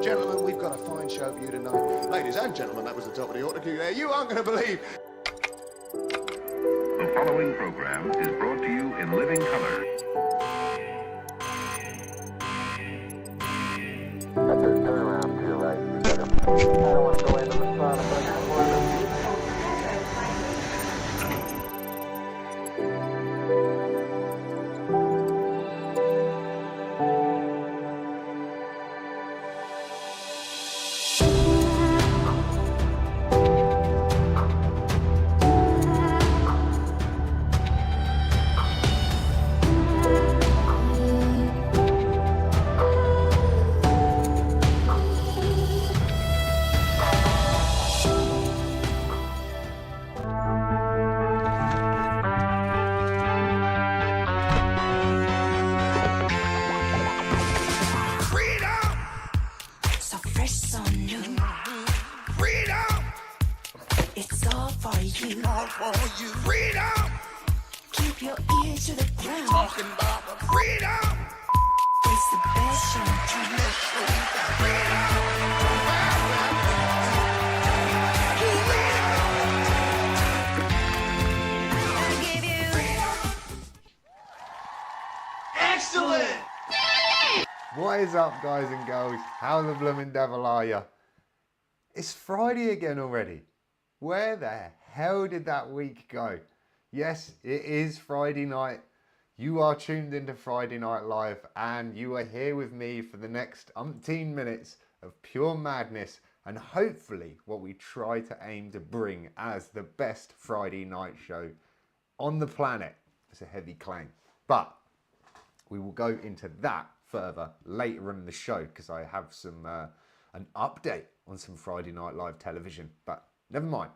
Gentlemen, we've got a fine show for you tonight. Ladies and gentlemen, that was the top of the autocue there. You aren't going to believe. The following program is brought to you in living color. Turn around to your right. I don't want to go into the sun, but I got one. Freedom! Keep your ears to the ground. Talking about freedom! It's the best show. Excellent! What is up, guys and girls? How the bloomin' devil are ya? It's Friday again already. Where the hell did that week go? Yes, it is Friday night. You are tuned into Friday Night Live and you are here with me for the next umpteen minutes of pure madness and hopefully what we try to aim to bring as the best Friday night show on the planet. It's a heavy claim, but we will go into that further later in the show because I have some an update on some Friday Night Live television, but never mind.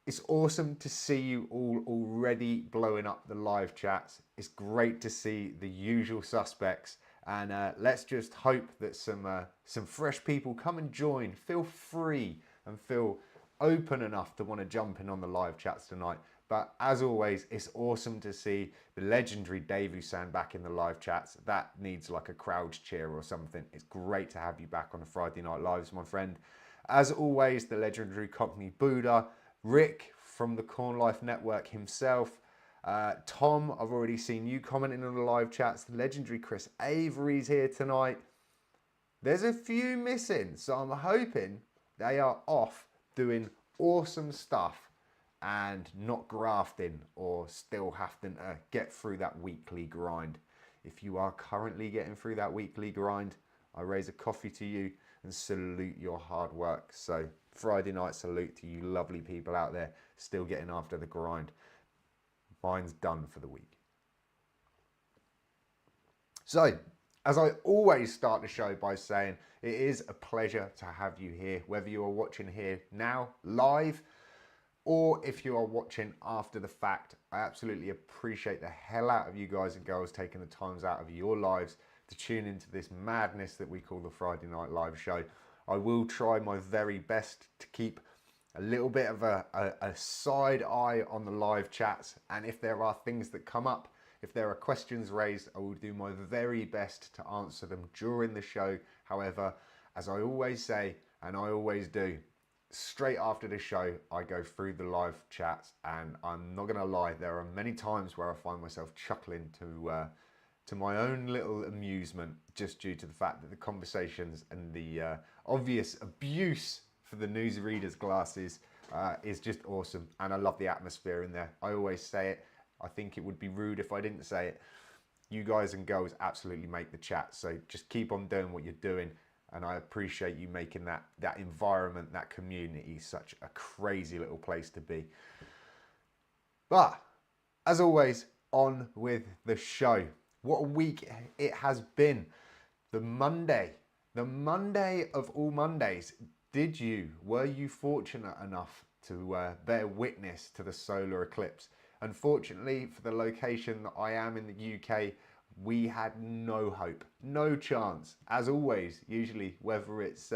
It's awesome to see you all already blowing up the live chats. It's great to see the usual suspects, and let's just hope that some fresh people come and join. Feel free and feel open enough to want to jump in on the live chats tonight. But as always, it's awesome to see the legendary Dave Usan back in the live chats. That needs like a crowd cheer or something. It's great to have you back on the Friday Night Lives, my friend. As always, the legendary Cockney Buddha, Rick from the Corn Life Network himself, Tom, I've already seen you commenting on the live chats. The legendary Chris Avery's here tonight. There's a few missing, so I'm hoping they are off doing awesome stuff and not grafting or still having to get through that weekly grind. If you are currently getting through that weekly grind, I raise a coffee to you and salute your hard work. So Friday night salute to you lovely people out there still getting after the grind. Mine's done for the week. So, as I always start the show by saying, it is a pleasure to have you here, whether you are watching here now, live, or if you are watching after the fact. I absolutely appreciate the hell out of you guys and girls taking the times out of your lives to tune into this madness that we call the Friday Night Live show. I will try my very best to keep a little bit of a side eye on the live chats, and if there are things that come up, if there are questions raised, I will do my very best to answer them during the show. However, as I always say, and I always do, straight after the show, I go through the live chats, and I'm not gonna lie, there are many times where I find myself chuckling to my own little amusement, just due to the fact that the conversations and the obvious abuse for the newsreaders' glasses is just awesome, and I love the atmosphere in there. I always say it. I think it would be rude if I didn't say it. You guys and girls absolutely make the chat, so just keep on doing what you're doing, and I appreciate you making that environment, that community, such a crazy little place to be. But, as always, on with the show. What a week it has been. The Monday of all Mondays. Were you fortunate enough to bear witness to the solar eclipse? Unfortunately, for the location that I am in the UK, we had no hope, no chance. As always, usually, whether it's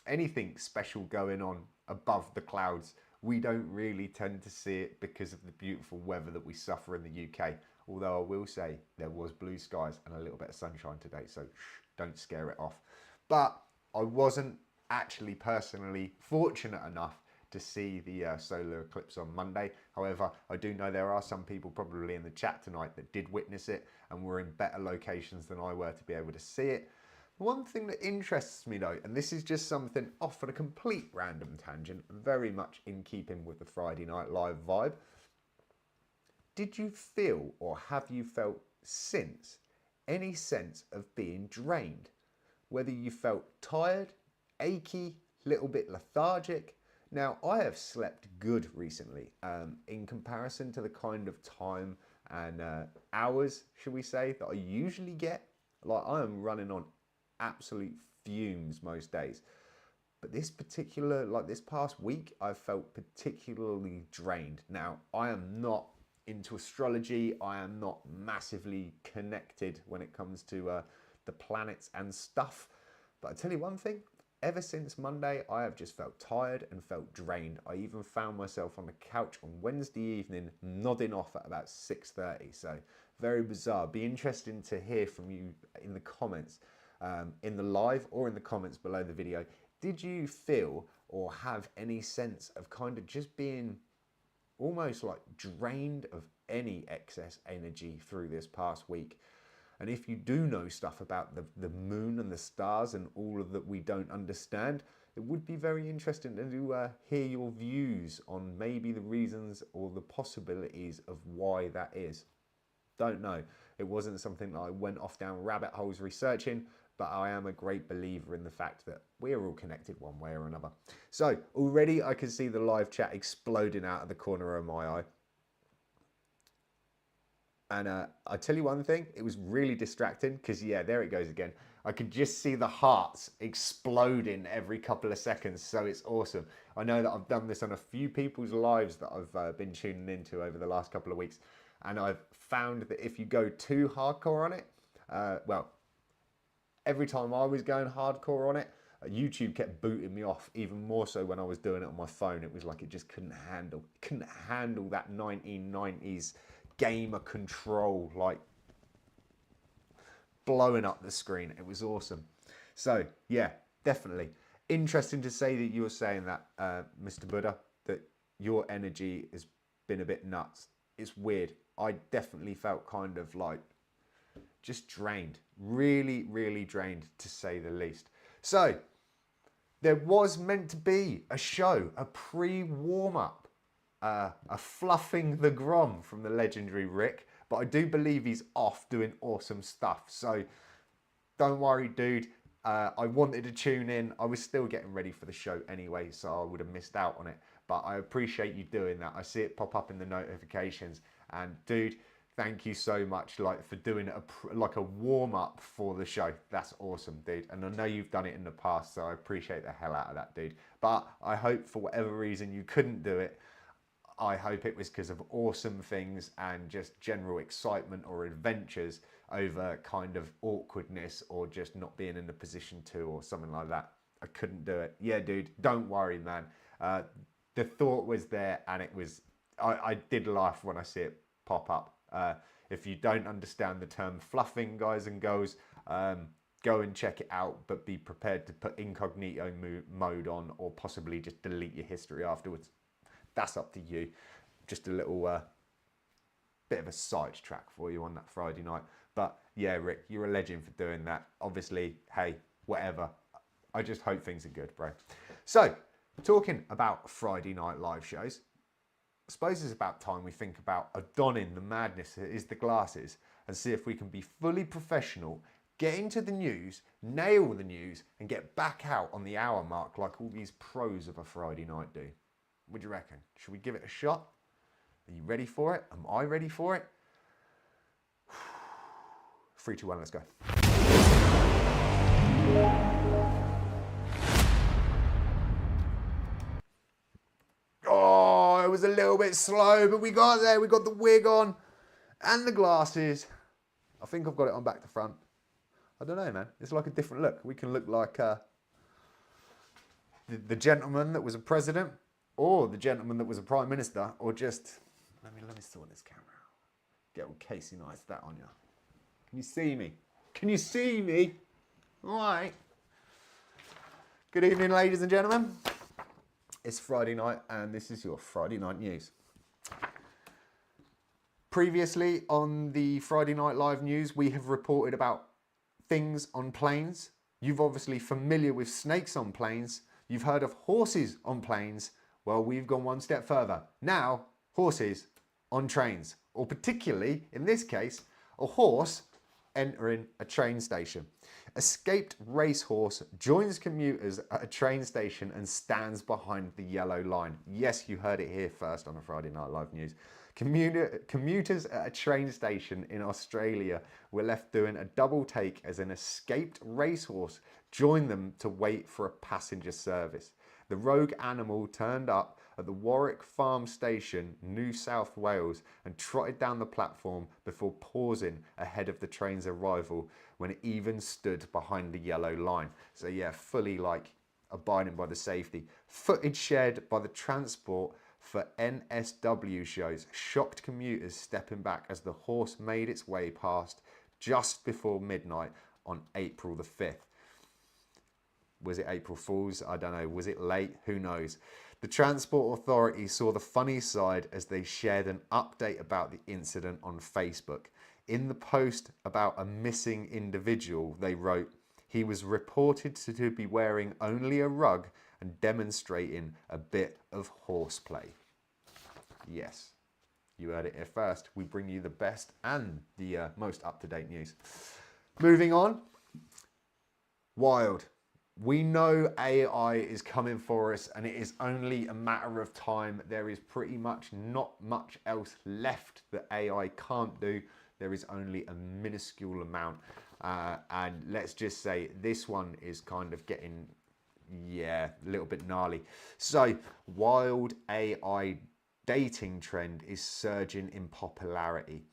anything special going on above the clouds, we don't really tend to see it because of the beautiful weather that we suffer in the UK. Although I will say there was blue skies and a little bit of sunshine today, so don't scare it off. But I wasn't actually personally fortunate enough to see the solar eclipse on Monday. However, I do know there are some people probably in the chat tonight that did witness it and were in better locations than I were to be able to see it. One thing that interests me though, and this is just something off on a complete random tangent, very much in keeping with the Friday Night Live vibe. Did you feel or have you felt since any sense of being drained? Whether you felt tired, achy, little bit lethargic. Now, I have slept good recently in comparison to the kind of time and hours, should we say, that I usually get. Like, I am running on absolute fumes most days. But this past week, I've felt particularly drained. Now, I am not into astrology. I am not massively connected when it comes to the planets and stuff. But I tell you one thing, ever since Monday, I have just felt tired and felt drained. I even found myself on the couch on Wednesday evening, nodding off at about 6:30. So very bizarre. Be interesting to hear from you in the comments, in the live or in the comments below the video. Did you feel or have any sense of kind of just being almost like drained of any excess energy through this past week? And if you do know stuff about the moon and the stars and all of that we don't understand, it would be very interesting to hear your views on maybe the reasons or the possibilities of why that is. Don't know. It wasn't something that I went off down rabbit holes researching, but I am a great believer in the fact that we're all connected one way or another. So already I can see the live chat exploding out of the corner of my eye. And I tell you one thing, it was really distracting because, yeah, there it goes again. I could just see the hearts exploding every couple of seconds, so it's awesome. I know that I've done this on a few people's lives that I've been tuning into over the last couple of weeks, and I've found that if you go too hardcore on it, well, every time I was going hardcore on it, YouTube kept booting me off, even more so when I was doing it on my phone. It was like it just couldn't handle that 1990s gamer control, like blowing up the screen. It was awesome. So yeah, definitely interesting to say that you were saying that, Mr. Buddha, that your energy has been a bit nuts. It's weird. I definitely felt kind of like just drained, really, really drained, to say the least. So there was meant to be a show, a pre-warm-up, a fluffing the Grom from the legendary Rick, but I do believe he's off doing awesome stuff. So don't worry, dude. I wanted to tune in. I was still getting ready for the show anyway, so I would have missed out on it. But I appreciate you doing that. I see it pop up in the notifications. And dude, thank you so much, like, for doing a warm-up for the show. That's awesome, dude. And I know you've done it in the past, so I appreciate the hell out of that, dude. But I hope for whatever reason you couldn't do it. I hope it was because of awesome things and just general excitement or adventures over kind of awkwardness or just not being in a position to, or something like that. I couldn't do it. Yeah, dude, don't worry, man. The thought was there, and it was, I did laugh when I see it pop up. If you don't understand the term fluffing, guys and girls, go and check it out, but be prepared to put incognito mode on, or possibly just delete your history afterwards. That's up to you. Just a little bit of a sidetrack for you on that Friday night. But yeah, Rick, you're a legend for doing that. Obviously, hey, whatever. I just hope things are good, bro. So, talking about Friday night live shows, I suppose it's about time we think about adorning the madness that is the glasses and see if we can be fully professional, get into the news, nail the news, and get back out on the hour mark like all these pros of a Friday night do. What do you reckon? Should we give it a shot? Are you ready for it? Am I ready for it? 3, 2, 1, let's go. Oh, it was a little bit slow, but we got there. We got the wig on and the glasses. I think I've got it on back to front. I don't know, man. It's like a different look. We can look like the gentleman that was a president or the gentleman that was a prime minister, or just let me sort this camera out. Get all Casey Neistat on you. Can you see me? Can you see me? All right. Good evening, ladies and gentlemen. It's Friday night, and this is your Friday night news. Previously on the Friday Night Live news, we have reported about things on planes. You've obviously familiar with snakes on planes. You've heard of horses on planes. Well, we've gone one step further. Now, horses on trains, or particularly, in this case, a horse entering a train station. Escaped racehorse joins commuters at a train station and stands behind the yellow line. Yes, you heard it here first on a Friday Night Live news. Commuters at a train station in Australia were left doing a double take as an escaped racehorse joined them to wait for a passenger service. The rogue animal turned up at the Warwick Farm Station, New South Wales, and trotted down the platform before pausing ahead of the train's arrival when it even stood behind the yellow line. So yeah, fully like abiding by the safety. Footage shared by the Transport for NSW shows shocked commuters stepping back as the horse made its way past just before midnight on April the 5th. Was it April Fool's? I don't know. Was it late? Who knows? The Transport Authority saw the funny side as they shared an update about the incident on Facebook. In the post about a missing individual, they wrote, "He was reported to be wearing only a rug and demonstrating a bit of horseplay." Yes, you heard it here first. We bring you the best and the most up-to-date news. Moving on. Wild. We know AI is coming for us, and it is only a matter of time. There is pretty much not much else left that AI can't do. There is only a minuscule amount. And let's just say this one is kind of getting, a little bit gnarly. So, wild AI dating trend is surging in popularity,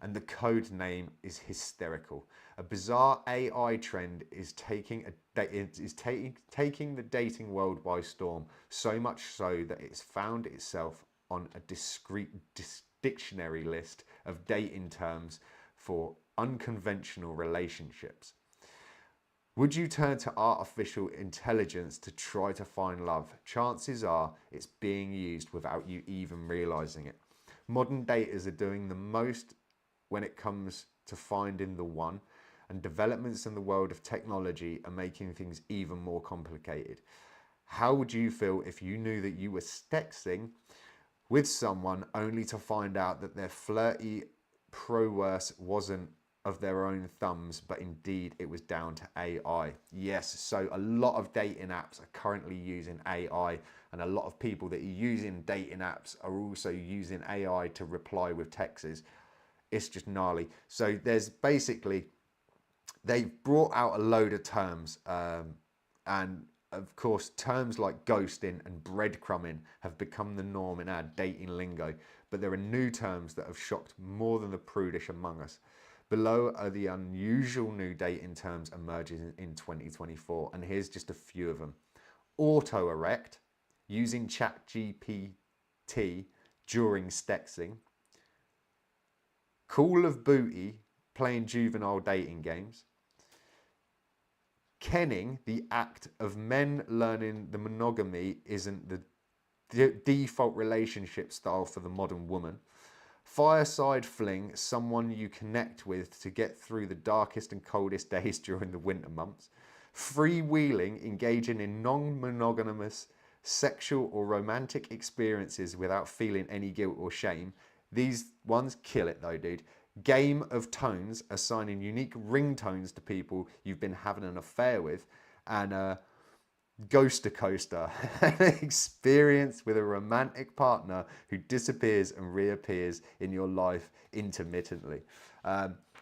and the code name is hysterical. A bizarre AI trend is taking the dating world by storm, so much so that it's found itself on a discrete dictionary list of dating terms for unconventional relationships. Would you turn to artificial intelligence to try to find love? Chances are it's being used without you even realizing it. Modern daters are doing the most when it comes to finding the one, and developments in the world of technology are making things even more complicated. How would you feel if you knew that you were texting with someone only to find out that their flirty prowess wasn't of their own thumbs, but indeed it was down to AI? Yes, so a lot of dating apps are currently using AI, and a lot of people that are using dating apps are also using AI to reply with texts. It's just gnarly. So there's basically, they've brought out a load of terms, and of course terms like ghosting and breadcrumbing have become the norm in our dating lingo, but there are new terms that have shocked more than the prudish among us. Below are the unusual new dating terms emerging in 2024, and here's just a few of them. Auto-erect, using ChatGPT during texting. Call of Booty, playing juvenile dating games. Kenning, the act of men learning the monogamy isn't the default relationship style for the modern woman. Fireside fling, someone you connect with to get through the darkest and coldest days during the winter months. Freewheeling, engaging in non-monogamous sexual or romantic experiences without feeling any guilt or shame. These ones kill it though, dude. Game of tones, assigning unique ringtones to people you've been having an affair with. And Ghoster Coaster, an experience with a romantic partner who disappears and reappears in your life intermittently.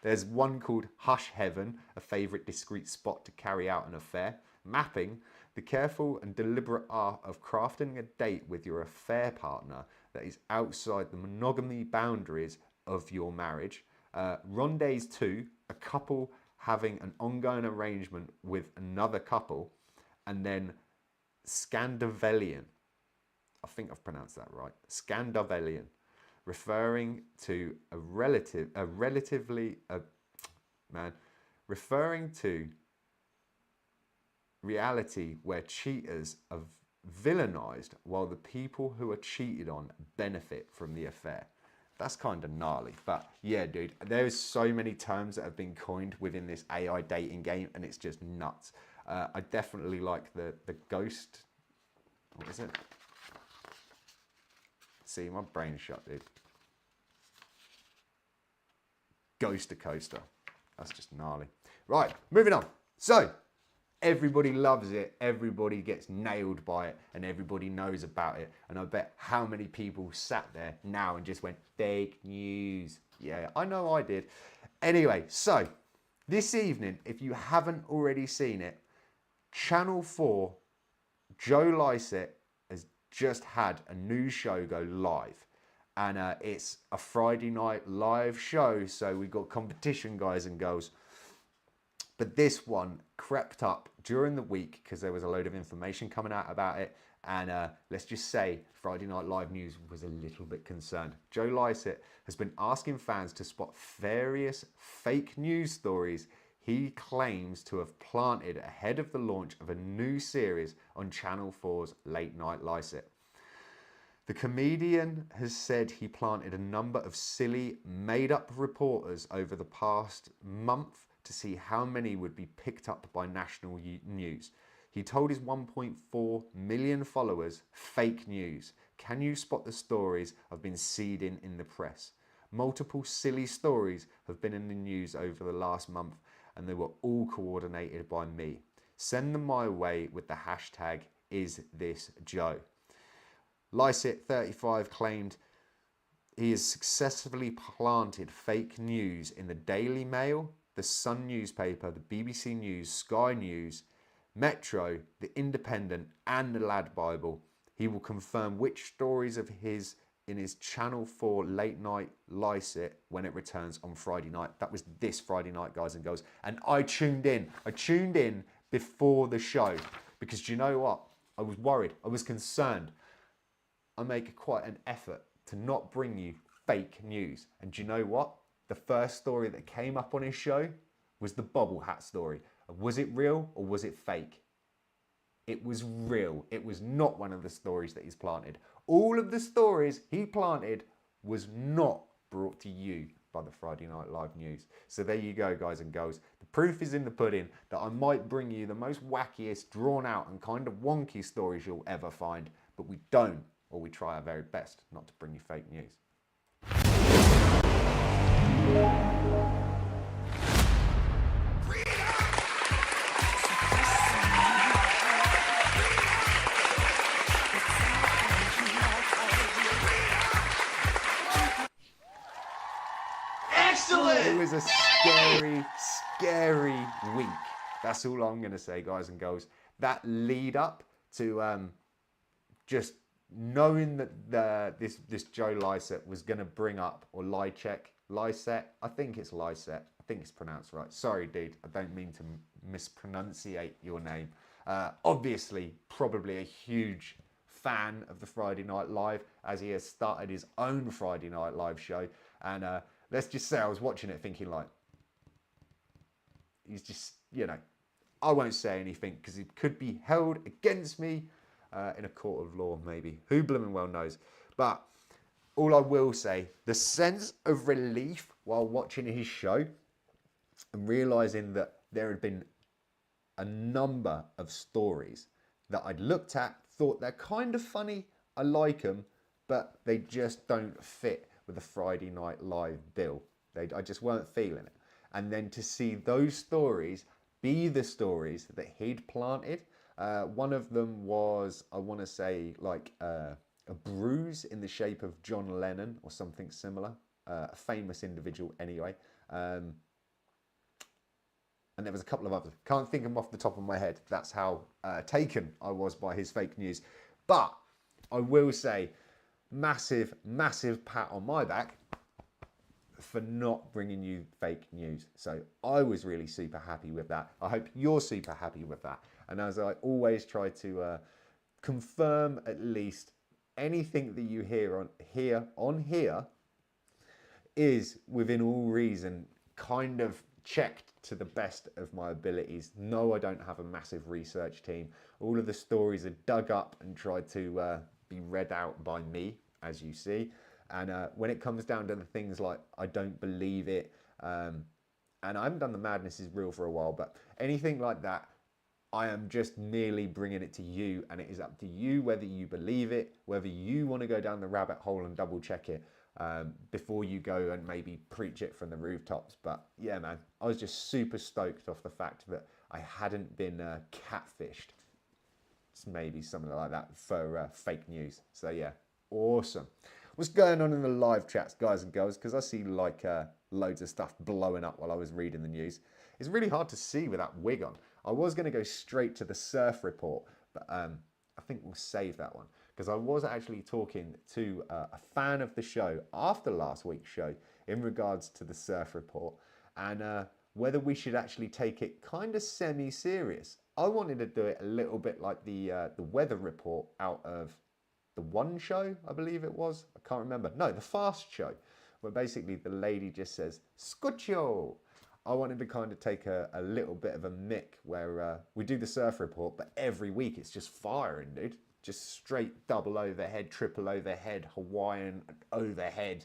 There's one called Hush Heaven, a favourite discreet spot to carry out an affair. Mapping, the careful and deliberate art of crafting a date with your affair partner that is outside the monogamy boundaries of your marriage. Rondays 2, a couple having an ongoing arrangement with another couple. And then Scandinavian, I think I've pronounced that right, Scandinavian, referring to reality where cheaters are villainized while the people who are cheated on benefit from the affair. That's kind of gnarly, but yeah, dude, there's so many terms that have been coined within this AI dating game, and it's just nuts. I definitely like the ghost. What is it? See, my brain's shut, dude. Ghoster coaster. That's just gnarly. Right, moving on. So, everybody loves it, everybody gets nailed by it, and everybody knows about it. And I bet how many people sat there now and just went, fake news. Yeah, I know I did. Anyway, so this evening, if you haven't already seen it, Channel 4, Joe Lycett has just had a new show go live. And it's a Friday night live show, so we've got competition, guys and girls. But this one crept up during the week because there was a load of information coming out about it. And let's just say Friday Night Live News was a little bit concerned. Joe Lycett has been asking fans to spot various fake news stories he claims to have planted ahead of the launch of a new series on Channel 4's Late Night Lycett. The comedian has said he planted a number of silly, made-up reporters over the past month to see how many would be picked up by national news. He told his 1.4 million followers, fake news. Can you spot the stories I've been seeding in the press? Multiple silly stories have been in the news over the last month, and they were all coordinated by me. Send them my way with the hashtag #IsThisJoe. Lycett, 35, claimed he has successfully planted fake news in the Daily Mail, the Sun newspaper, the BBC News, Sky News, Metro, the Independent, and the Lad Bible. He will confirm which stories of his in his Channel 4 Late Night Lycett when it returns on Friday night. That was this Friday night, guys and girls. And I tuned in. I tuned in before the show because do you know what? I was worried. I was concerned. I make quite an effort to not bring you fake news. And do you know what? The first story that came up on his show was the bobble hat story. Was it real or was it fake? It was real. It was not one of the stories that he's planted. All of the stories he planted was not brought to you by the Friday Night Live News. So there you go, guys and girls. The proof is in the pudding that I might bring you the most wackiest, drawn out and kind of wonky stories you'll ever find, but we don't, or we try our very best not to bring you fake news. It was a scary, scary week. That's all I'm going to say, guys and girls. That lead up to just knowing that this Joe Lycett was going to bring up, or Lycett, I think it's Lycett. I think it's pronounced right. Sorry, dude. I don't mean to mispronunciate your name. Obviously, probably a huge fan of the Friday Night Live, as he has started his own Friday Night Live show. And let's just say I was watching it thinking like, he's just, you know, I won't say anything because it could be held against me in a court of law, maybe. Who blooming well knows. But all I will say, the sense of relief while watching his show and realising that there had been a number of stories that I'd looked at, thought they're kind of funny, I like them, but they just don't fit with the Friday Night Live bill. I just weren't feeling it. And then to see those stories be the stories that he'd planted. One of them was, I want to say, like a bruise in the shape of John Lennon or something similar. A famous individual anyway. And there was a couple of others. Can't think of them off the top of my head. That's how taken I was by his fake news. But I will say, massive, massive pat on my back for not bringing you fake news. So I was really super happy with that. I hope you're super happy with that. And as I always try to confirm at least anything that you hear on here is within all reason, kind of checked to the best of my abilities. No, I don't have a massive research team. All of the stories are dug up and tried to be read out by me, as you see. And when it comes down to the things like I don't believe it, and I haven't done the madness is real for a while, but anything like that, I am just merely bringing it to you, and it is up to you whether you believe it, whether you want to go down the rabbit hole and double check it before you go and maybe preach it from the rooftops. But yeah, man, I was just super stoked off the fact that I hadn't been catfished. It's maybe something like that for fake news. So yeah, awesome. What's going on in the live chats, guys and girls? Because I see like loads of stuff blowing up while I was reading the news. It's really hard to see with that wig on. I was going to go straight to the surf report, but I think we'll save that one. Because I was actually talking to a fan of the show after last week's show in regards to the surf report and whether we should actually take it kind of semi-serious. I wanted to do it a little bit like the weather report out of the One Show, I believe it was. I can't remember. No, the Fast Show, where basically the lady just says, "Scuccio." I wanted to kind of take a little bit of a mick where we do the surf report, but every week it's just firing, dude. Just straight double overhead, triple overhead, Hawaiian overhead,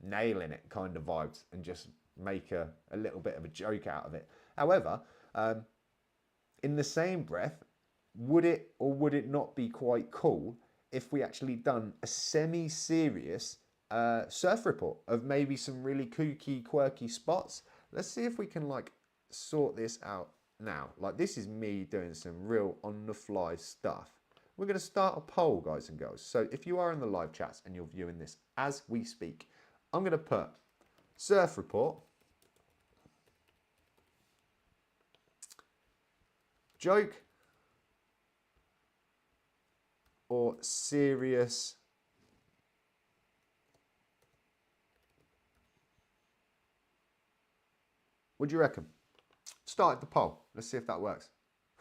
nailing it kind of vibes, and just make a little bit of a joke out of it. However, in the same breath, would it or would it not be quite cool if we actually done a semi-serious surf report of maybe some really kooky, quirky spots? Let's see if we can like sort this out now. Like, this is me doing some real on-the-fly stuff. We're going to start a poll, guys and girls. So if you are in the live chats and you're viewing this as we speak, I'm going to put surf report, joke, or serious. What do you reckon? Start the poll. Let's see if that works.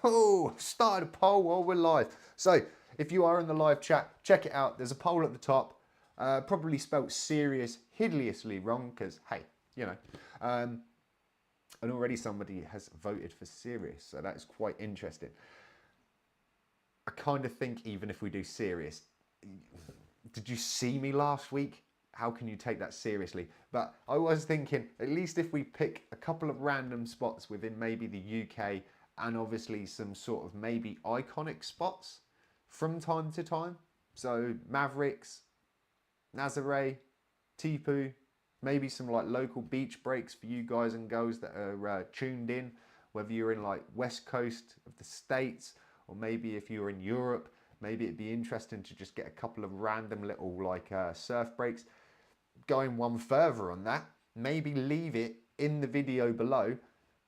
Oh, started a poll while we're live. So if you are in the live chat, check it out. There's a poll at the top. Probably spelt serious hideously wrong because, hey, you know. And already somebody has voted for serious. So that is quite interesting. I kind of think even if we do serious, did you see me last week? How can you take that seriously? But I was thinking, at least if we pick a couple of random spots within maybe the UK and obviously some sort of maybe iconic spots from time to time. So Mavericks, Nazare, Tipu, maybe some like local beach breaks for you guys and girls that are tuned in, whether you're in like West Coast of the States or maybe if you're in Europe, maybe it'd be interesting to just get a couple of random little like surf breaks. Going one further on that, maybe leave it in the video below.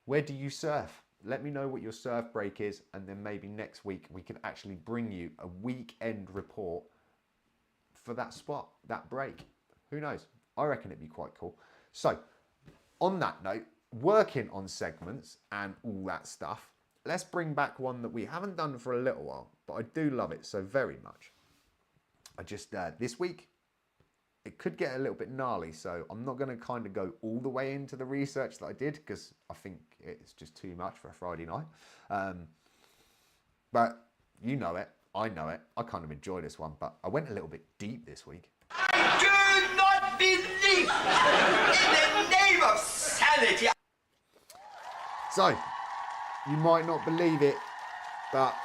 Where do you surf? Let me know what your surf break is, and then maybe next week we can actually bring you a weekend report for that spot, that break. Who knows? I reckon it'd be quite cool. So, on that note, working on segments and all that stuff, let's bring back one that we haven't done for a little while, but I do love it so very much. I just, this week, it could get a little bit gnarly, so I'm not going to kind of go all the way into the research that I did because I think it's just too much for a Friday night. But you know it, I know it, I kind of enjoy this one, but I went a little bit deep this week. I do not believe in the name of sanity. So, you might not believe it, but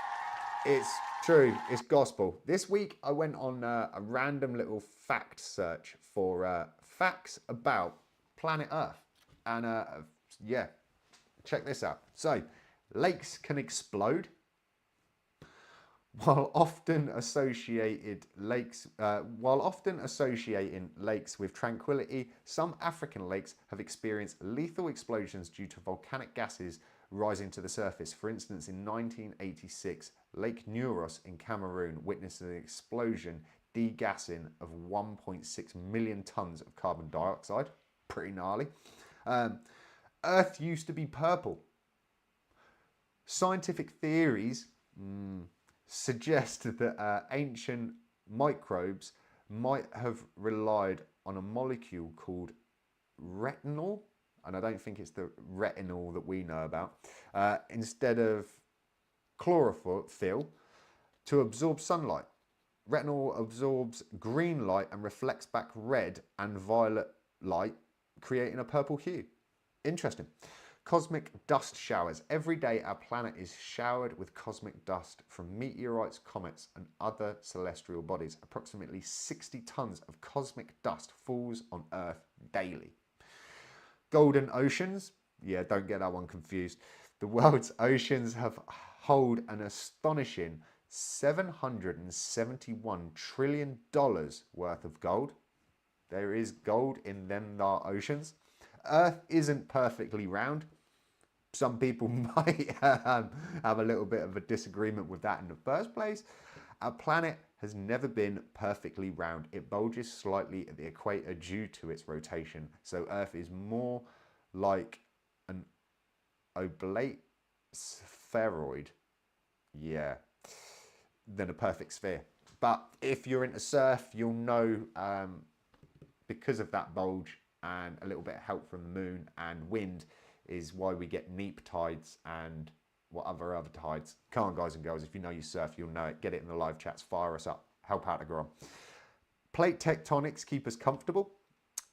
it's true, it's gospel. This week I went on a random little fact search for facts about planet Earth. And yeah, check this out. So, lakes can explode. While often associating lakes with tranquility, some African lakes have experienced lethal explosions due to volcanic gases rising to the surface. For instance, in 1986, Lake Neuros in Cameroon witnessed an explosion degassing of 1.6 million tons of carbon dioxide. Pretty gnarly. Earth used to be purple. Scientific theories suggest that ancient microbes might have relied on a molecule called retinol, and I don't think it's the retinol that we know about, instead of chlorophyll to absorb sunlight. Retinol absorbs green light and reflects back red and violet light, creating a purple hue. Interesting. Cosmic dust showers. Every day our planet is showered with cosmic dust from meteorites, comets and other celestial bodies. Approximately 60 tons of cosmic dust falls on Earth daily. Golden oceans. Yeah, don't get that one confused. The world's oceans hold an astonishing $771 trillion worth of gold. There is gold in them thar oceans. Earth isn't perfectly round. Some people might have a little bit of a disagreement with that in the first place. Our planet has never been perfectly round. It bulges slightly at the equator due to its rotation. So Earth is more like an oblate spheroid. Yeah, than a perfect sphere. But if you're into surf, you'll know because of that bulge and a little bit of help from the moon and wind is why we get neap tides and what other tides. Come on, guys and girls, if you know you surf, you'll know it. Get it in the live chats, fire us up, help out the Grom. Plate tectonics keep us comfortable.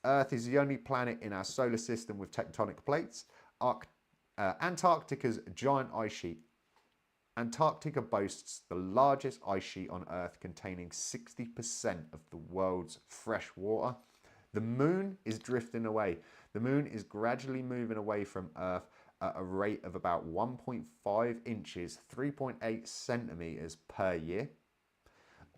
Earth is the only planet in our solar system with tectonic plates. Antarctica's giant ice sheet. Antarctica boasts the largest ice sheet on Earth, containing 60% of the world's fresh water. The moon is drifting away. The moon is gradually moving away from Earth at a rate of about 1.5 inches, 3.8 centimeters per year.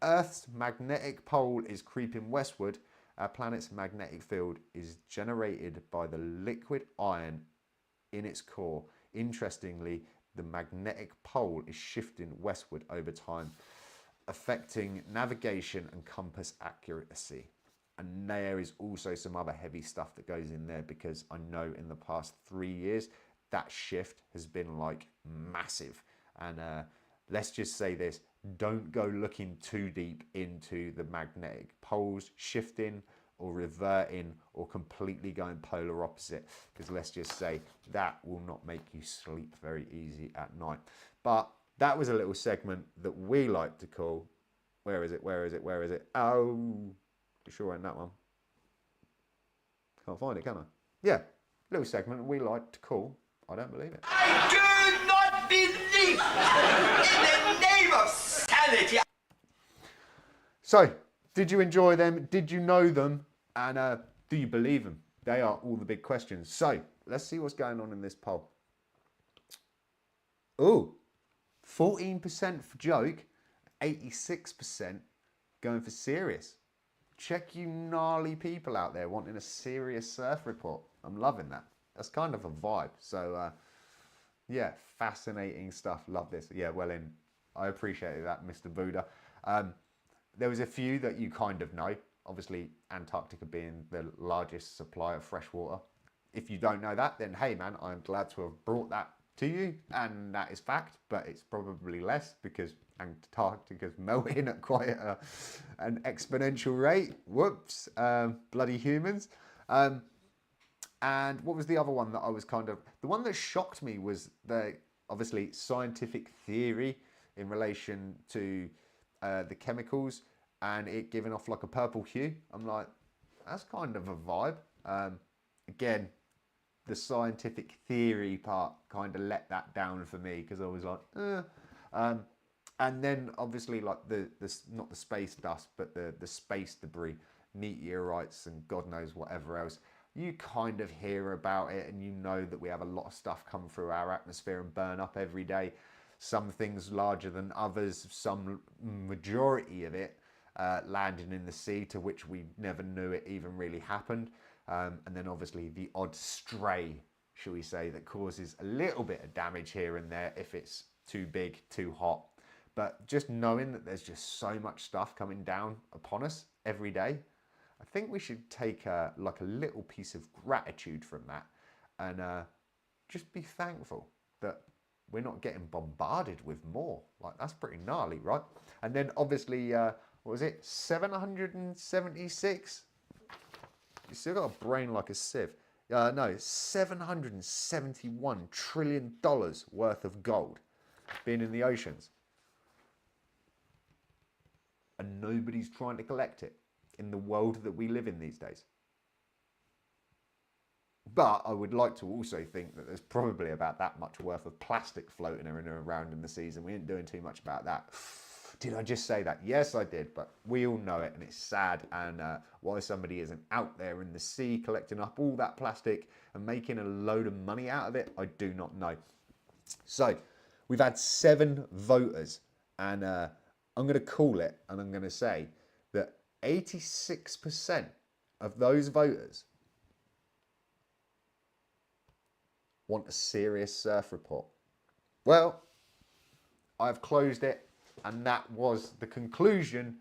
Earth's magnetic pole is creeping westward. Our planet's magnetic field is generated by the liquid iron in its core. Interestingly, the magnetic pole is shifting westward over time, affecting navigation and compass accuracy. And there is also some other heavy stuff that goes in there, because I know in the past 3 years that shift has been like massive. And let's just say this, don't go looking too deep into the magnetic poles shifting or reverting or completely going polar opposite, because let's just say that will not make you sleep very easy at night. But that was a little segment that we like to call, where is it? Oh, sure ain't that one. Can't find it, can I? Yeah, little segment we like to call, I don't believe it. I do not believe in the name of sanity. So, did you enjoy them? Did you know them? And do you believe them? They are all the big questions. So, let's see what's going on in this poll. Ooh, 14% for joke, 86% going for serious. Check you gnarly people out there wanting a serious surf report. I'm loving that. That's kind of a vibe. So, yeah, fascinating stuff. Love this. Yeah, well in. I appreciated that, Mr. Buddha. There was a few that you kind of know. Obviously, Antarctica being the largest supplier of fresh water. If you don't know that, then hey man, I'm glad to have brought that to you. And that is fact, but it's probably less because Antarctica's melting at quite an exponential rate. Whoops, bloody humans. And what was the other one that I was the one that shocked me was the, obviously, scientific theory in relation to the chemicals and it giving off like a purple hue. I'm like, that's kind of a vibe. Again, the scientific theory part kind of let that down for me because I was like, and then obviously like the not the space dust, but the space debris, meteorites and God knows whatever else. You kind of hear about it and you know that we have a lot of stuff come through our atmosphere and burn up every day. Some things larger than others, some majority of it landing in the sea, to which we never knew it even really happened. And then obviously the odd stray, shall we say, that causes a little bit of damage here and there if it's too big, too hot. But just knowing that there's just so much stuff coming down upon us every day, I think we should take like a little piece of gratitude from that and just be thankful that we're not getting bombarded with more. Like, that's pretty gnarly, right? And then obviously what was it, 776? You still got a brain like a sieve. No, $771 trillion worth of gold being in the oceans. And nobody's trying to collect it in the world that we live in these days. But I would like to also think that there's probably about that much worth of plastic floating around in the seas, and we ain't doing too much about that. Did I just say that? Yes, I did, but we all know it, and it's sad. And why somebody isn't out there in the sea collecting up all that plastic and making a load of money out of it, I do not know. So we've had 7 voters, and I'm going to call it, and I'm going to say that 86% of those voters want a serious surf report. Well, I've closed it, and that was the conclusion.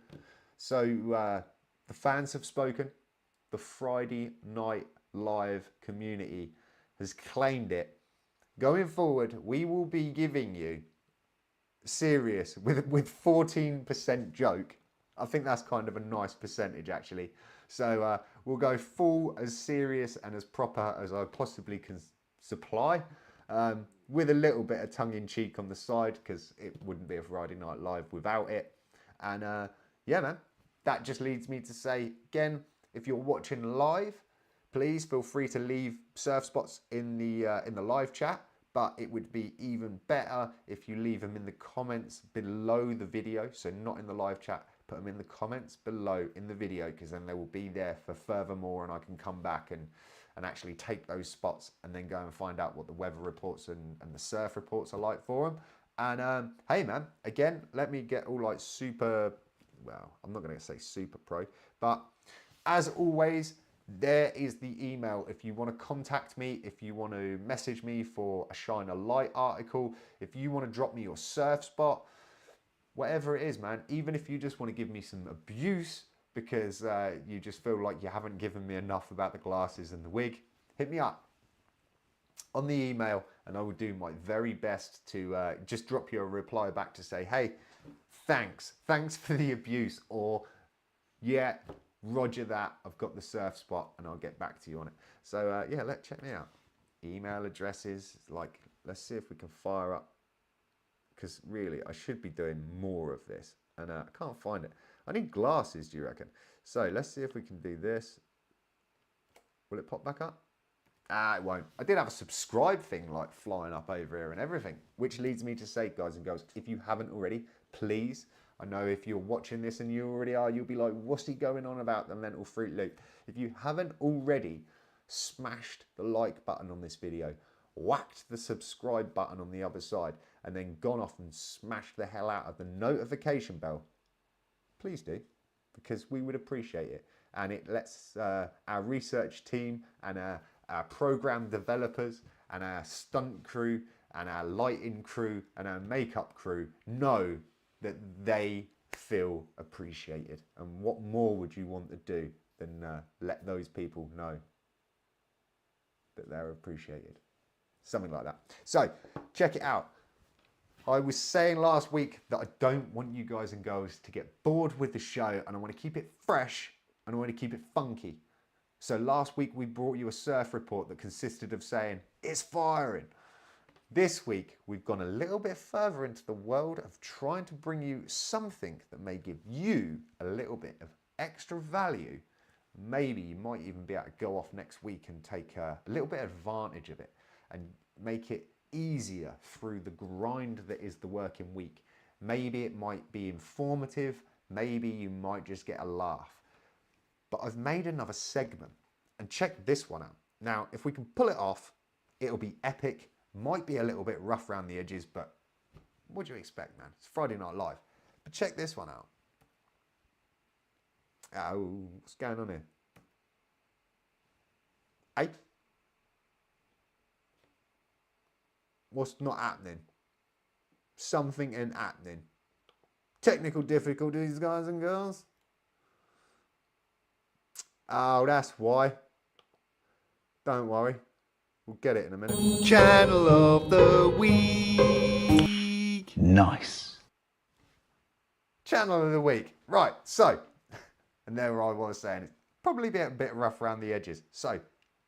So the fans have spoken. The Friday Night Live community has claimed it. Going forward, we will be giving you serious with 14% joke. I think that's kind of a nice percentage, actually. So we'll go full as serious and as proper as I possibly can supply, with a little bit of tongue-in-cheek on the side, because it wouldn't be a Friday Night Live without it. And yeah, man, that just leads me to say, again, if you're watching live, please feel free to leave surf spots in the live chat. But it would be even better if you leave them in the comments below the video. So not in the live chat, put them in the comments below in the video, because then they will be there for furthermore, and I can come back and actually take those spots and then go and find out what the weather reports and the surf reports are like for them. And hey, man, again, let me get all like super, well, I'm not going to say super pro, but as always, there is the email if you want to contact me, if you want to message me for a Shine a Light article, if you want to drop me your surf spot, whatever it is, man. Even if you just want to give me some abuse because you just feel like you haven't given me enough about the glasses and the wig, hit me up on the email, and I will do my very best to just drop you a reply back to say, hey, thanks for the abuse, or yeah, roger that, I've got the surf spot, and I'll get back to you on it. So yeah, check me out. Email addresses, like, let's see if we can fire up, because really I should be doing more of this, and I can't find it. I need glasses, do you reckon? So let's see if we can do this. Will it pop back up? Ah, it won't. I did have a subscribe thing like flying up over here and everything, which leads me to say, guys and girls, if you haven't already, please, I know if you're watching this and you already are, you'll be like, what's he going on about, the mental Fruit Loop? If you haven't already smashed the like button on this video, whacked the subscribe button on the other side, and then gone off and smashed the hell out of the notification bell, please do, because we would appreciate it. And it lets our research team and our program developers and our stunt crew and our lighting crew and our makeup crew know that they feel appreciated. And what more would you want to do than let those people know that they're appreciated? Something like that. So check it out. I was saying last week that I don't want you guys and girls to get bored with the show, and I want to keep it fresh and I want to keep it funky. So last week we brought you a surf report that consisted of saying, it's firing. This week we've gone a little bit further into the world of trying to bring you something that may give you a little bit of extra value. Maybe you might even be able to go off next week and take a little bit of advantage of it and make it easier through the grind that is the working week. Maybe it might be informative, maybe you might just get a laugh. But I've made another segment, and check this one out. Now, if we can pull it off, it'll be epic. Might be a little bit rough around the edges, but what do you expect, man? It's Friday Night Live. But check this one out. Oh, what's going on here? Hey? What's not happening? Something ain't happening. Technical difficulties, guys and girls. Oh, that's why. Don't worry. We'll get it in a minute. Channel of the week. Nice. Channel of the week. Right, so, and there I was saying, it's probably a bit rough around the edges. So,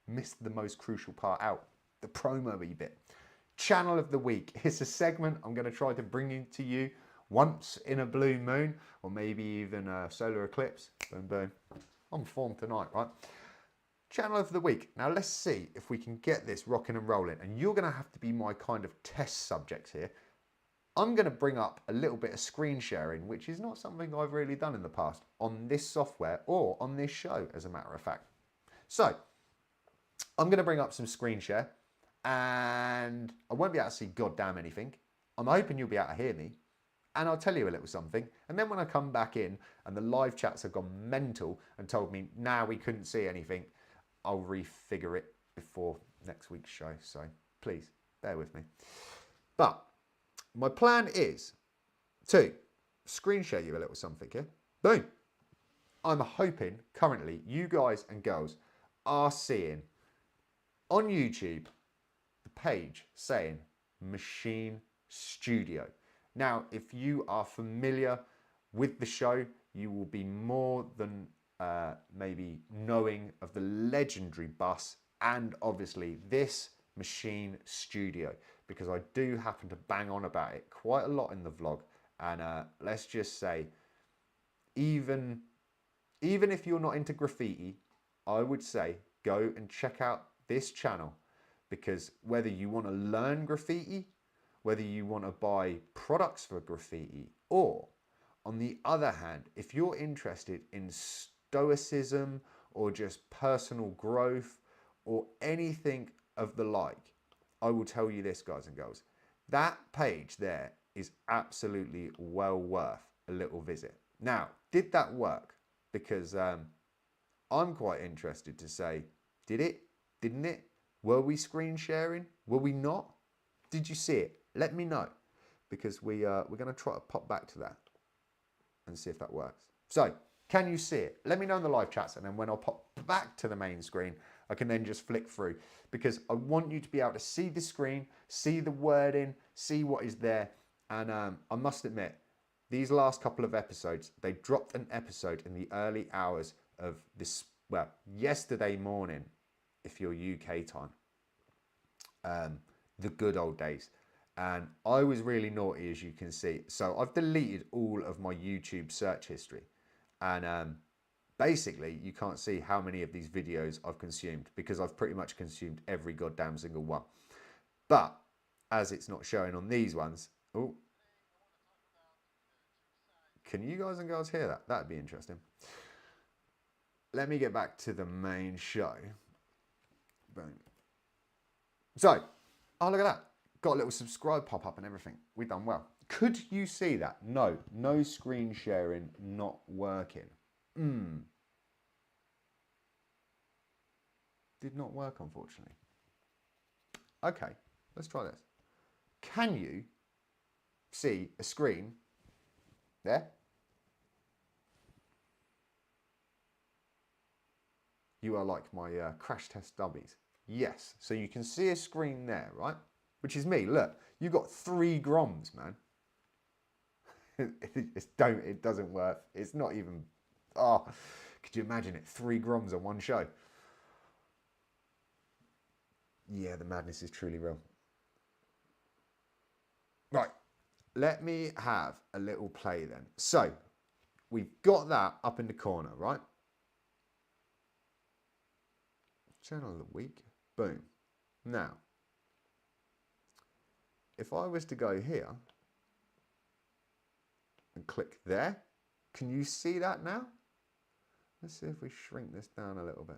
missed the most crucial part out, the promo-y bit. Channel of the week. It's a segment I'm going to try to bring into you once in a blue moon, or maybe even a solar eclipse. Boom, boom. On form tonight, right? Channel of the week. Now let's see if we can get this rocking and rolling. And you're going to have to be my kind of test subject here. I'm going to bring up a little bit of screen sharing, which is not something I've really done in the past on this software or on this show, as a matter of fact. So I'm going to bring up some screen share, and I won't be able to see goddamn anything. I'm hoping you'll be able to hear me, and I'll tell you a little something. And then when I come back in and the live chats have gone mental and told me, nah, we couldn't see anything, I'll refigure it before next week's show. So please bear with me. But my plan is to screen share you a little something here. Boom. I'm hoping currently you guys and girls are seeing on YouTube the page saying Machine Studio. Now, if you are familiar with the show, you will be more than maybe knowing of the legendary bus and obviously this Machine Studio, because I do happen to bang on about it quite a lot in the vlog. And let's just say, even if you're not into graffiti, I would say go and check out this channel, because whether you want to learn graffiti, whether you want to buy products for graffiti, or on the other hand, if you're interested in stoicism or just personal growth or anything of the like, I will tell you this, guys and girls, that page there is absolutely well worth a little visit. Now, did that work? Because I'm quite interested to say, did it? Didn't it? Were we screen sharing? Were we not? Did you see it? Let me know, because we're going to try to pop back to that and see if that works. So, can you see it? Let me know in the live chats, and then when I pop back to the main screen, I can then just flick through, because I want you to be able to see the screen, see the wording, see what is there. And I must admit, these last couple of episodes, they dropped an episode in the early hours of this, well, yesterday morning, if you're UK time, the good old days. And I was really naughty, as you can see. So I've deleted all of my YouTube search history. And basically, you can't see how many of these videos I've consumed, because I've pretty much consumed every goddamn single one. But as it's not showing on these ones, oh, can you guys and girls hear that? That'd be interesting. Let me get back to the main show. Boom. So, oh, look at that. Got a little subscribe pop up and everything. We've done well. Could you see that? No. No screen sharing not working. Did not work, unfortunately. Okay, let's try this. Can you see a screen there? You are like my crash test dummies. Yes, so you can see a screen there, right? Which is me. Look, you got 3 Groms, man. It doesn't work. It's not even, oh, could you imagine it? 3 Groms on one show. Yeah, the madness is truly real. Right, let me have a little play then. So, we've got that up in the corner, right? Channel of the week. Boom. Now, if I was to go here and click there, can you see that now? Let's see if we shrink this down a little bit.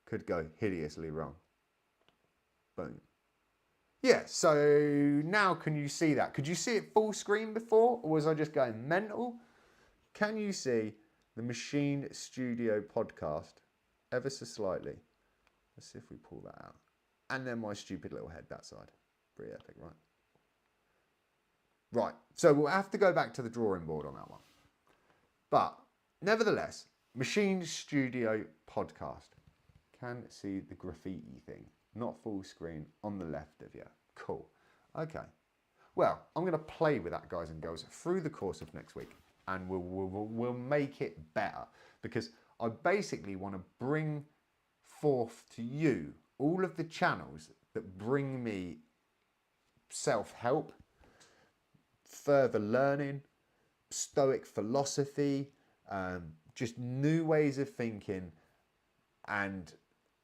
Could go hideously wrong. Boom. Yeah, so now can you see that? Could you see it full screen before, or was I just going mental? Can you see the Machine Studio podcast ever so slightly? Let's see if we pull that out. And then my stupid little head that side. Pretty epic, right? Right, so we'll have to go back to the drawing board on that one. But nevertheless, Machine Studio podcast. Can see the graffiti thing. Not full screen on the left of you. Cool. Okay. Well, I'm going to play with that, guys and girls, through the course of next week, and we'll make it better, because I basically want to bring forth to you all of the channels that bring me self-help, further learning, stoic philosophy, just new ways of thinking, and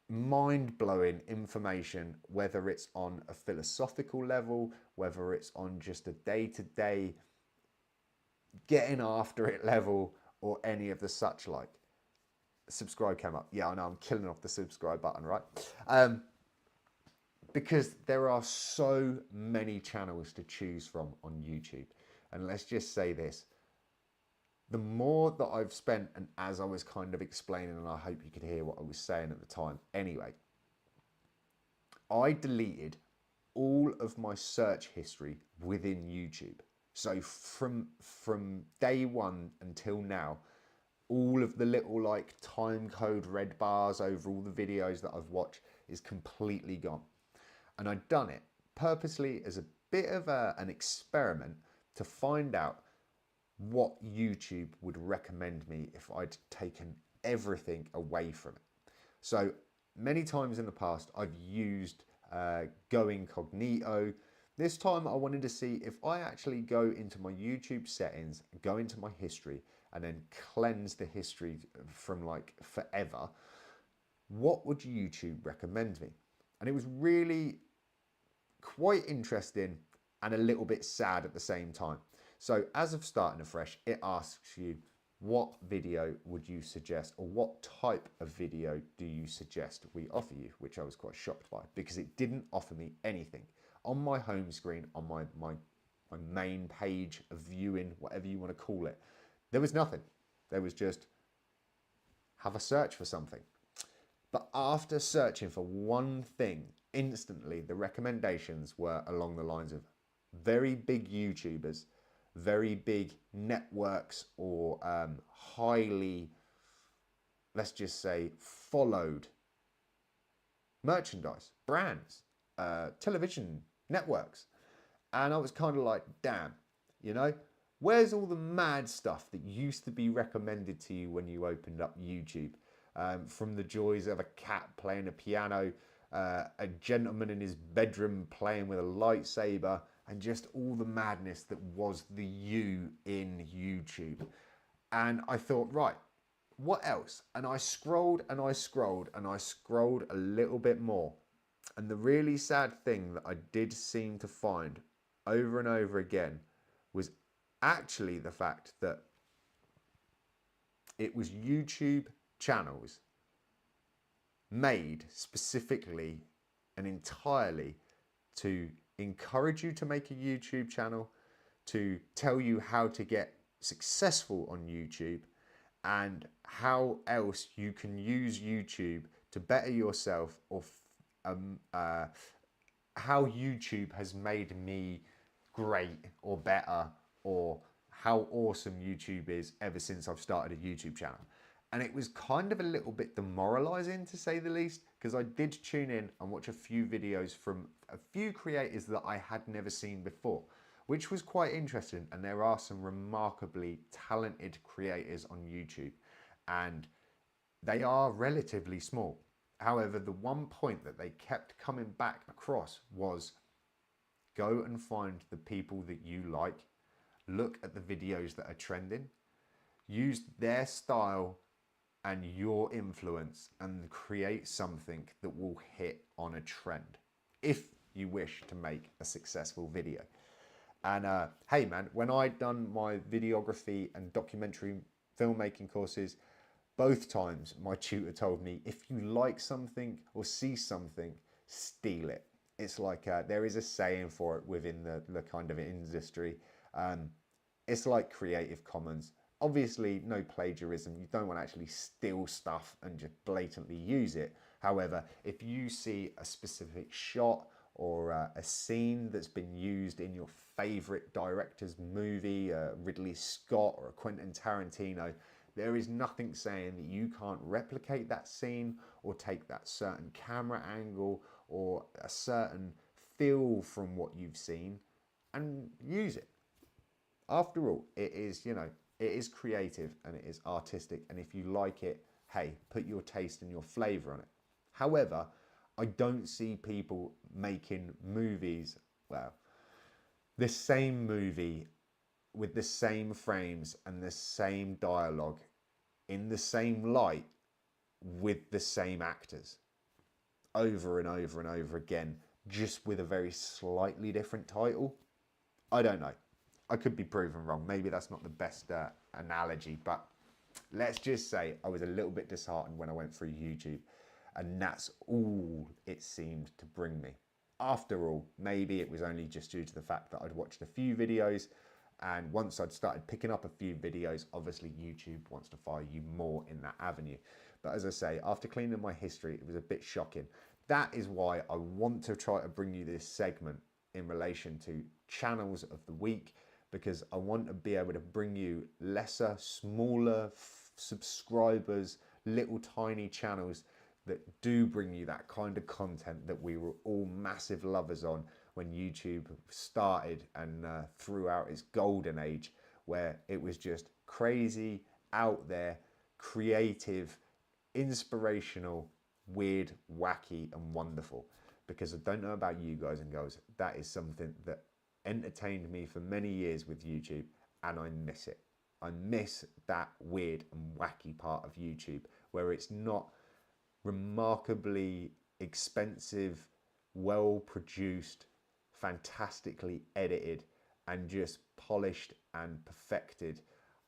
mind-blowing information, whether it's on a philosophical level, whether it's on just a day-to-day getting after it level, or any of the such like. Subscribe came up. Yeah, I know, I'm killing off the subscribe button, right? Because there are so many channels to choose from on YouTube. And let's just say this, the more that I've spent, and as I was kind of explaining, and I hope you could hear what I was saying at the time. Anyway, I deleted all of my search history within YouTube. So from day one until now, all of the little like time code red bars over all the videos that I've watched is completely gone. And I'd done it purposely as a bit of an experiment to find out what YouTube would recommend me if I'd taken everything away from it. So many times in the past, I've used Go Incognito. This time I wanted to see if I actually go into my YouTube settings, go into my history, and then cleanse the history from like forever, what would YouTube recommend me? And it was really quite interesting and a little bit sad at the same time. So as of starting afresh, it asks you, what video would you suggest, or what type of video do you suggest we offer you? Which I was quite shocked by, because it didn't offer me anything. On my home screen, on my main page of viewing, whatever you want to call it, there was nothing. There was just, have a search for something. But after searching for one thing, instantly the recommendations were along the lines of very big YouTubers, very big networks, or highly, let's just say, followed merchandise, brands, television networks. And I was kind of like, damn, you know, where's all the mad stuff that used to be recommended to you when you opened up YouTube? From the joys of a cat playing a piano, a gentleman in his bedroom playing with a lightsaber, and just all the madness that was the you in YouTube. And I thought, right, what else? And I scrolled and I scrolled and I scrolled a little bit more. And the really sad thing that I did seem to find over and over again was actually the fact that it was YouTube channels made specifically and entirely to encourage you to make a YouTube channel, to tell you how to get successful on YouTube, and how else you can use YouTube to better yourself, or how YouTube has made me great or better, or how awesome YouTube is ever since I've started a YouTube channel. And it was kind of a little bit demoralizing, to say the least, because I did tune in and watch a few videos from a few creators that I had never seen before, which was quite interesting. And there are some remarkably talented creators on YouTube, and they are relatively small. However, the one point that they kept coming back across was, go and find the people that you like, look at the videos that are trending, use their style and your influence, and create something that will hit on a trend if you wish to make a successful video. And hey man, when I'd done my videography and documentary filmmaking courses, both times my tutor told me, if you like something or see something, steal it. It's like there is a saying for it within the kind of industry. It's like Creative Commons. Obviously, no plagiarism. You don't want to actually steal stuff and just blatantly use it. However, if you see a specific shot or a scene that's been used in your favorite director's movie, Ridley Scott or a Quentin Tarantino, there is nothing saying that you can't replicate that scene or take that certain camera angle or a certain feel from what you've seen and use it. After all, it is, you know, it is creative and it is artistic. And if you like it, hey, put your taste and your flavour on it. However, I don't see people making movies, well, the same movie with the same frames and the same dialogue in the same light with the same actors over and over and over again, just with a very slightly different title. I don't know. I could be proven wrong. Maybe that's not the best analogy, but let's just say I was a little bit disheartened when I went through YouTube, and that's all it seemed to bring me. After all, maybe it was only just due to the fact that I'd watched a few videos, and once I'd started picking up a few videos, obviously YouTube wants to fire you more in that avenue. But as I say, after cleaning my history, it was a bit shocking. That is why I want to try to bring you this segment in relation to channels of the week, because I want to be able to bring you lesser, smaller subscribers, little tiny channels that do bring you that kind of content that we were all massive lovers on when YouTube started and throughout its golden age, where it was just crazy, out there, creative, inspirational, weird, wacky, and wonderful. Because I don't know about you guys and girls, that is something that entertained me for many years with YouTube, and I miss it. I miss that weird and wacky part of YouTube where it's not remarkably expensive, well produced, fantastically edited, and just polished and perfected.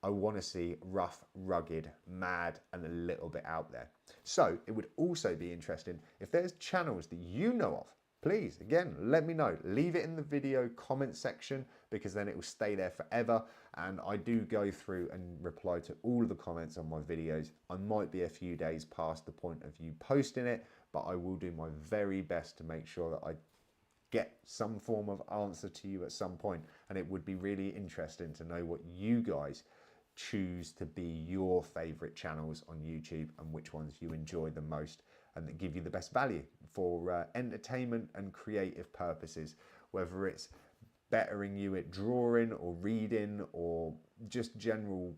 I want to see rough, rugged, mad, and a little bit out there. So it would also be interesting if there's channels that you know of. Please, again, let me know. Leave it in the video comment section, because then it will stay there forever. And I do go through and reply to all of the comments on my videos. I might be a few days past the point of you posting it, but I will do my very best to make sure that I get some form of answer to you at some point. And it would be really interesting to know what you guys choose to be your favorite channels on YouTube and which ones you enjoy the most and that give you the best value for entertainment and creative purposes, whether it's bettering you at drawing or reading or just general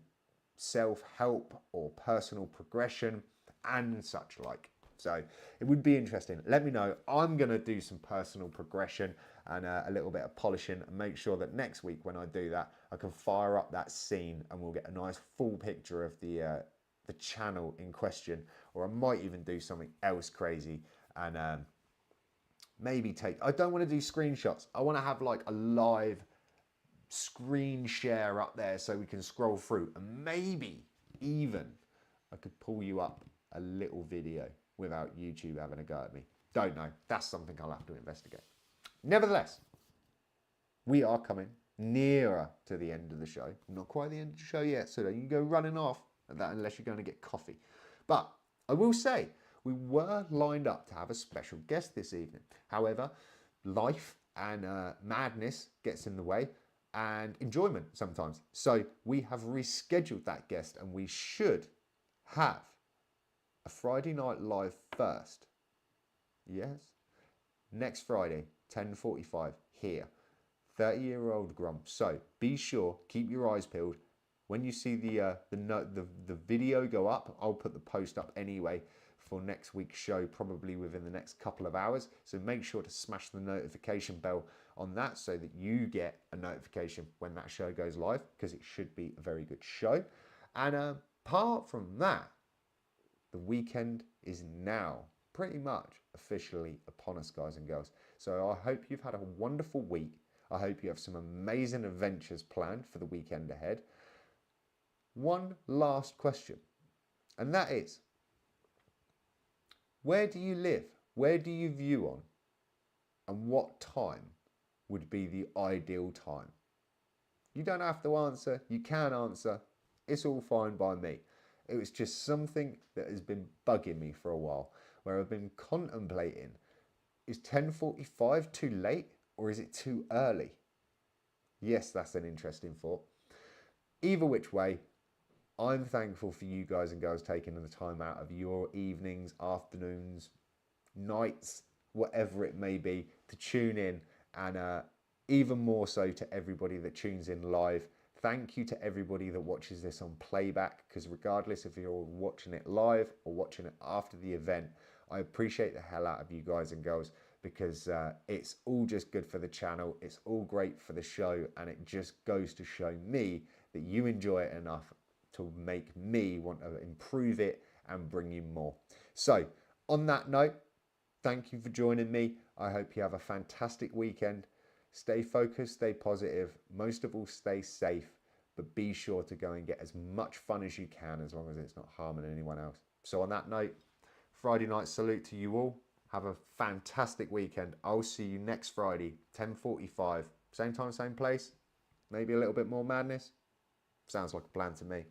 self-help or personal progression and such like. So it would be interesting. Let me know. I'm going to do some personal progression and a little bit of polishing and make sure that next week when I do that, I can fire up that scene and we'll get a nice full picture of the channel in question. Or I might even do something else crazy and maybe I don't want to do screenshots. I want to have like a live screen share up there so we can scroll through, and maybe even I could pull you up a little video without YouTube having a go at me. Don't know. That's something I'll have to investigate. Nevertheless, we are coming nearer to the end of the show. Not quite the end of the show yet, so you can go running off at that unless you're going to get coffee. But I will say, we were lined up to have a special guest this evening. However, life and madness gets in the way, and enjoyment sometimes. So we have rescheduled that guest, and we should have a Friday Night Live first. Yes. Next Friday, 10:45 here. 30-year-old Grom. So be sure, keep your eyes peeled. When you see the video go up, I'll put the post up anyway for next week's show, probably within the next couple of hours. So make sure to smash the notification bell on that so that you get a notification when that show goes live, because it should be a very good show. And apart from that, the weekend is now pretty much officially upon us, guys and girls. So I hope you've had a wonderful week. I hope you have some amazing adventures planned for the weekend ahead. One last question, and that is, where do you live? Where do you view on? And what time would be the ideal time? You don't have to answer. You can answer. It's all fine by me. It was just something that has been bugging me for a while, where I've been contemplating, is 10:45 too late or is it too early? Yes, that's an interesting thought. Either which way, I'm thankful for you guys and girls taking the time out of your evenings, afternoons, nights, whatever it may be, to tune in and even more so to everybody that tunes in live. Thank you to everybody that watches this on playback, because regardless if you're watching it live or watching it after the event, I appreciate the hell out of you guys and girls, because it's all just good for the channel, it's all great for the show, and it just goes to show me that you enjoy it enough to make me want to improve it and bring you more. So on that note, thank you for joining me. I hope you have a fantastic weekend. Stay focused, stay positive, most of all stay safe, but be sure to go and get as much fun as you can, as long as it's not harming anyone else. So on that note, Friday night salute to you all. Have a fantastic weekend. I'll see you next Friday, 10:45. Same time, same place. Maybe a little bit more madness. Sounds like a plan to me.